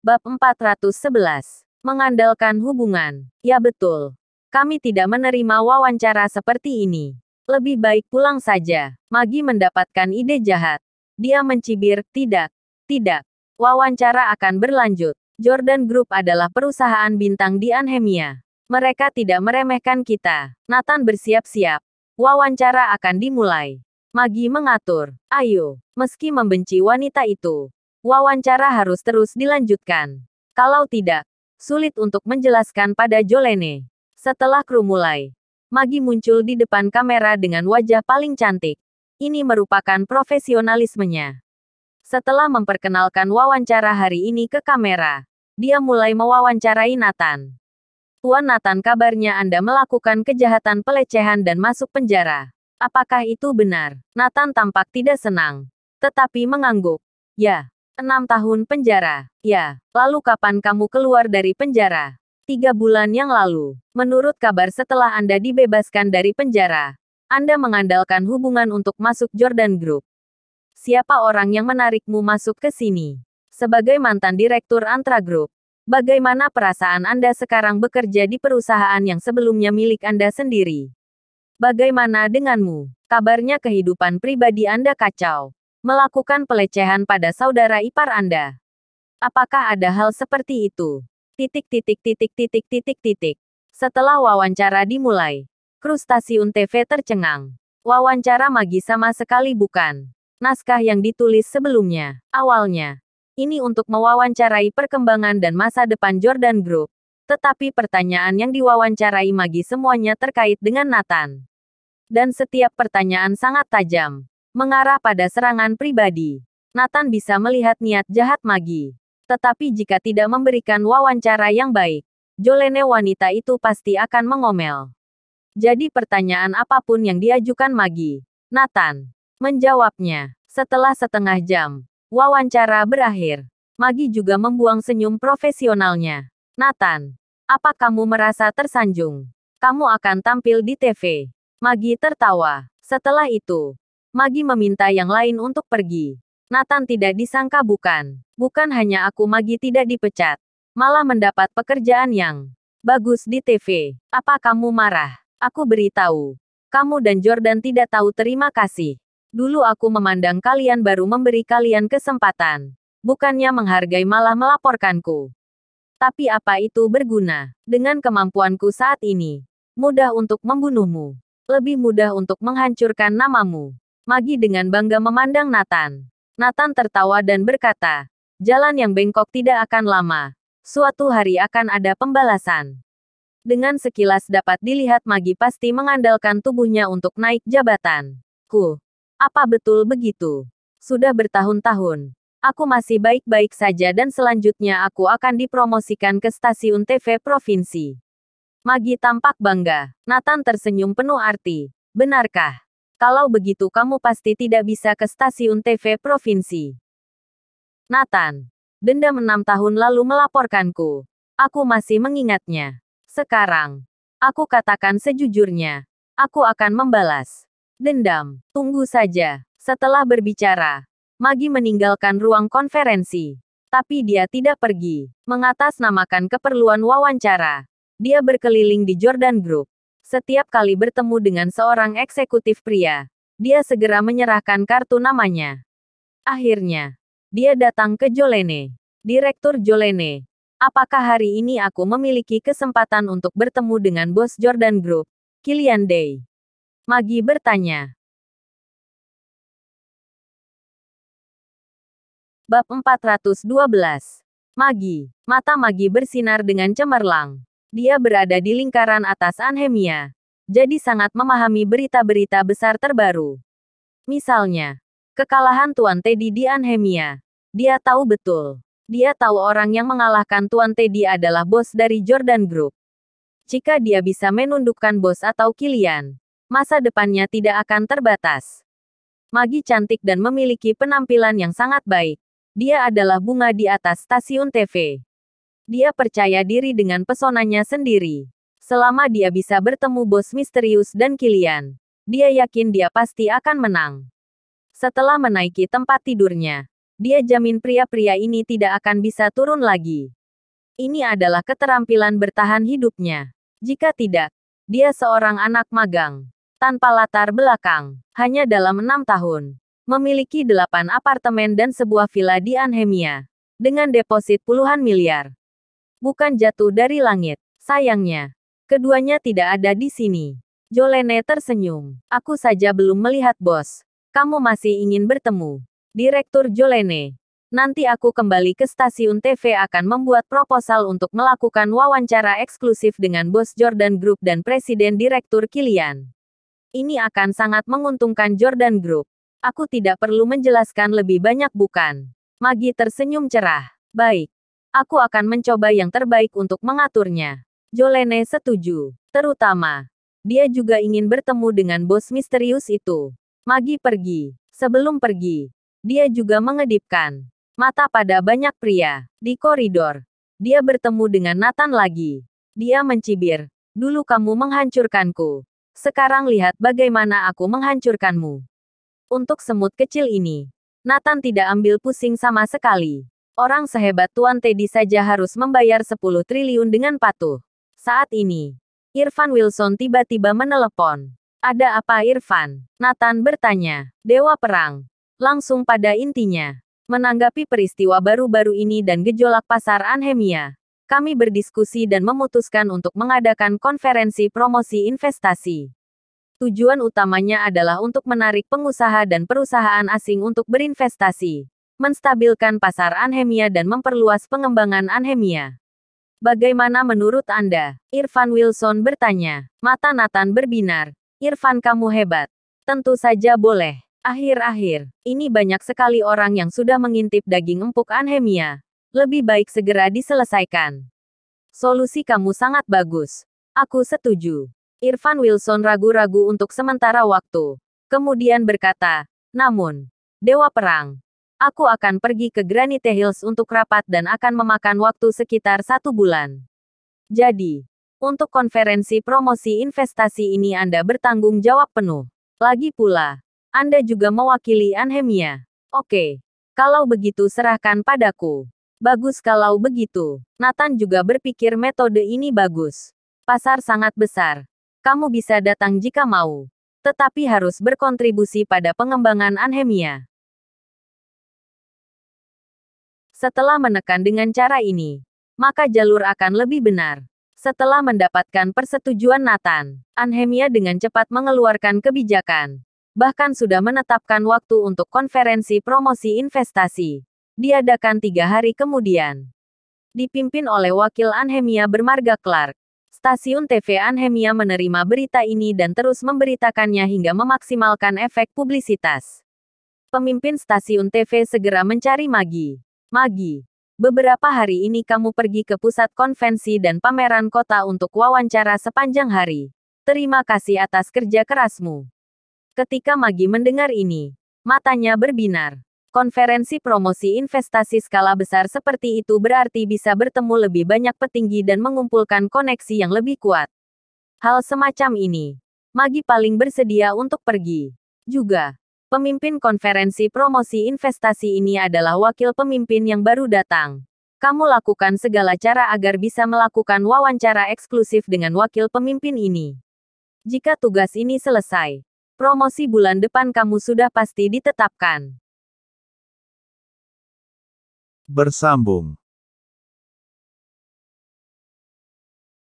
Bab 411. Mengandalkan hubungan. Ya betul. Kami tidak menerima wawancara seperti ini. Lebih baik pulang saja. Maggie mendapatkan ide jahat. Dia mencibir, tidak. Tidak. Wawancara akan berlanjut. Jordan Group adalah perusahaan bintang di Anhemia. Mereka tidak meremehkan kita. Nathan bersiap-siap. Wawancara akan dimulai. Maggie mengatur. Ayo. Meski membenci wanita itu, wawancara harus terus dilanjutkan. Kalau tidak, sulit untuk menjelaskan pada Jolene. Setelah kru mulai, Maggie muncul di depan kamera dengan wajah paling cantik. Ini merupakan profesionalismenya. Setelah memperkenalkan wawancara hari ini ke kamera, dia mulai mewawancarai Nathan. Tuan Nathan, kabarnya Anda melakukan kejahatan pelecehan dan masuk penjara. Apakah itu benar? Nathan tampak tidak senang, tetapi mengangguk. Ya. 6 tahun penjara. Ya, lalu kapan kamu keluar dari penjara? 3 bulan yang lalu. Menurut kabar setelah Anda dibebaskan dari penjara, Anda mengandalkan hubungan untuk masuk Jordan Group. Siapa orang yang menarikmu masuk ke sini? Sebagai mantan direktur Antra Group, bagaimana perasaan Anda sekarang bekerja di perusahaan yang sebelumnya milik Anda sendiri? Bagaimana denganmu? Kabarnya kehidupan pribadi Anda kacau. Melakukan pelecehan pada saudara ipar Anda. Apakah ada hal seperti itu? Setelah wawancara dimulai, kru stasiun TV tercengang. Wawancara Maggie sama sekali bukan naskah yang ditulis sebelumnya. Awalnya, ini untuk mewawancarai perkembangan dan masa depan Jordan Group. Tetapi pertanyaan yang diwawancarai Maggie semuanya terkait dengan Nathan. Dan setiap pertanyaan sangat tajam, mengarah pada serangan pribadi. Nathan bisa melihat niat jahat Maggie. Tetapi jika tidak memberikan wawancara yang baik, Jolene wanita itu pasti akan mengomel. Jadi pertanyaan apapun yang diajukan Maggie, Nathan menjawabnya. Setelah setengah jam, wawancara berakhir. Maggie juga membuang senyum profesionalnya. Nathan, apa kamu merasa tersanjung? Kamu akan tampil di TV. Maggie tertawa. Setelah itu, Maggie meminta yang lain untuk pergi. Nathan tidak disangka bukan. Bukan hanya aku, Maggie tidak dipecat. Malah mendapat pekerjaan yang bagus di TV. Apa kamu marah? Aku beritahu. Kamu dan Jordan tidak tahu terima kasih. Dulu aku memandang kalian baru memberi kalian kesempatan. Bukannya menghargai, malah melaporkanku. Tapi apa itu berguna? Dengan kemampuanku saat ini, mudah untuk membunuhmu. Lebih mudah untuk menghancurkan namamu. Maggie dengan bangga memandang Nathan. Nathan tertawa dan berkata, jalan yang bengkok tidak akan lama. Suatu hari akan ada pembalasan. Dengan sekilas dapat dilihat Maggie pasti mengandalkan tubuhnya untuk naik jabatan. Apa betul begitu? Sudah bertahun-tahun. Aku masih baik-baik saja dan selanjutnya aku akan dipromosikan ke stasiun TV provinsi. Maggie tampak bangga. Nathan tersenyum penuh arti. Benarkah? Kalau begitu kamu pasti tidak bisa ke stasiun TV provinsi. Nathan, dendam 6 tahun lalu melaporkanku. Aku masih mengingatnya. Sekarang, aku katakan sejujurnya, aku akan membalas dendam. Tunggu saja. Setelah berbicara, Maggie meninggalkan ruang konferensi. Tapi dia tidak pergi mengatasnamakan keperluan wawancara. Dia berkeliling di Jordan Group. Setiap kali bertemu dengan seorang eksekutif pria, dia segera menyerahkan kartu namanya. Akhirnya, dia datang ke Jolene. Direktur Jolene, apakah hari ini aku memiliki kesempatan untuk bertemu dengan bos Jordan Group, Killian Day? Maggie bertanya. Bab 412. Maggie. Mata Maggie bersinar dengan cemerlang. Dia berada di lingkaran atas Anhemia, jadi sangat memahami berita-berita besar terbaru. Misalnya, kekalahan Tuan Teddy di Anhemia. Dia tahu betul. Dia tahu orang yang mengalahkan Tuan Teddy adalah bos dari Jordan Group. Jika dia bisa menundukkan bos atau Killian, masa depannya tidak akan terbatas. Maggie cantik dan memiliki penampilan yang sangat baik. Dia adalah bunga di atas stasiun TV. Dia percaya diri dengan pesonanya sendiri. Selama dia bisa bertemu bos misterius dan Killian, dia yakin dia pasti akan menang. Setelah menaiki tempat tidurnya, Dia jamin pria-pria ini tidak akan bisa turun lagi. Ini adalah keterampilan bertahan hidupnya. Jika tidak, dia seorang anak magang. Tanpa latar belakang, hanya dalam 6 tahun. Memiliki 8 apartemen dan sebuah villa di Anhemia. Dengan deposit puluhan miliar. Bukan jatuh dari langit. Sayangnya, keduanya tidak ada di sini. Jolene tersenyum. Aku saja belum melihat bos. Kamu masih ingin bertemu. Direktur Jolene. Nanti aku kembali ke stasiun TV akan membuat proposal untuk melakukan wawancara eksklusif dengan bos Jordan Group dan Presiden Direktur Kilian. Ini akan sangat menguntungkan Jordan Group. Aku tidak perlu menjelaskan lebih banyak bukan? Maggie tersenyum cerah. Baik. Aku akan mencoba yang terbaik untuk mengaturnya. Jolene setuju. Terutama, dia juga ingin bertemu dengan bos misterius itu. Maggie pergi. Sebelum pergi, dia juga mengedipkan mata pada banyak pria di koridor. Dia bertemu dengan Nathan lagi. Dia mencibir. Dulu kamu menghancurkanku. Sekarang lihat bagaimana aku menghancurkanmu. Untuk semut kecil ini, Nathan tidak ambil pusing sama sekali. Orang sehebat Tuan Teddy saja harus membayar 10 triliun dengan patuh. Saat ini, Irfan Wilson tiba-tiba menelepon. Ada apa Irfan? Nathan bertanya. Dewa Perang. Langsung pada intinya. Menanggapi peristiwa baru-baru ini dan gejolak pasar Anhemia, kami berdiskusi dan memutuskan untuk mengadakan konferensi promosi investasi. Tujuan utamanya adalah untuk menarik pengusaha dan perusahaan asing untuk berinvestasi, menstabilkan pasar Anhemia dan memperluas pengembangan Anhemia. Bagaimana menurut Anda? Irfan Wilson bertanya. Mata Nathan berbinar. Irfan, kamu hebat. Tentu saja boleh. Akhir-akhir ini banyak sekali orang yang sudah mengintip daging empuk Anhemia. Lebih baik segera diselesaikan. Solusi kamu sangat bagus. Aku setuju. Irfan Wilson ragu-ragu untuk sementara waktu. Kemudian berkata, namun, Dewa Perang, aku akan pergi ke Granite Hills untuk rapat dan akan memakan waktu sekitar 1 bulan. Jadi, untuk konferensi promosi investasi ini Anda bertanggung jawab penuh. Lagi pula, Anda juga mewakili Anhemia. Oke. Kalau begitu serahkan padaku. Bagus kalau begitu. Nathan juga berpikir metode ini bagus. Pasar sangat besar. Kamu bisa datang jika mau. Tetapi harus berkontribusi pada pengembangan Anhemia. Setelah menekan dengan cara ini, maka jalur akan lebih benar. Setelah mendapatkan persetujuan Nathan, Anhemia dengan cepat mengeluarkan kebijakan. Bahkan sudah menetapkan waktu untuk konferensi promosi investasi. Diadakan 3 hari kemudian. Dipimpin oleh wakil Anhemia bermarga Clark. Stasiun TV Anhemia menerima berita ini dan terus memberitakannya hingga memaksimalkan efek publisitas. Pemimpin stasiun TV segera mencari Maggie. Maggie, beberapa hari ini kamu pergi ke pusat konvensi dan pameran kota untuk wawancara sepanjang hari. Terima kasih atas kerja kerasmu. Ketika Maggie mendengar ini, matanya berbinar. Konferensi promosi investasi skala besar seperti itu berarti bisa bertemu lebih banyak petinggi dan mengumpulkan koneksi yang lebih kuat. Hal semacam ini, Maggie paling bersedia untuk pergi. Juga, pemimpin konferensi promosi investasi ini adalah wakil pemimpin yang baru datang. Kamu lakukan segala cara agar bisa melakukan wawancara eksklusif dengan wakil pemimpin ini. Jika tugas ini selesai, promosi bulan depan kamu sudah pasti ditetapkan. Bersambung.